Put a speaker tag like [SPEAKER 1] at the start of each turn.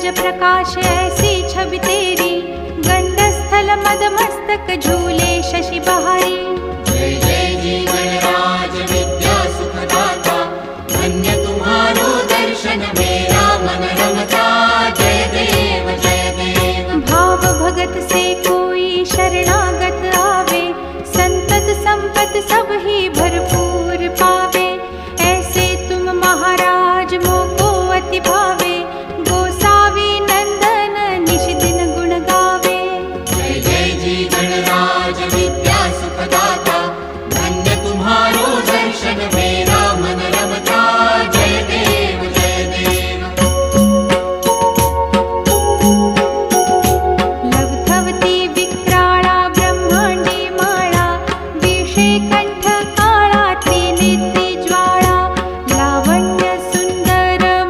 [SPEAKER 1] तेज प्रकाश ऐसी छवि तेरी, गंडस्थल मद मस्तक झूले शशि बहारी।
[SPEAKER 2] जय जय जी गणराज विद्या सुखदाता, धन्य तुम्हारो दर्शन में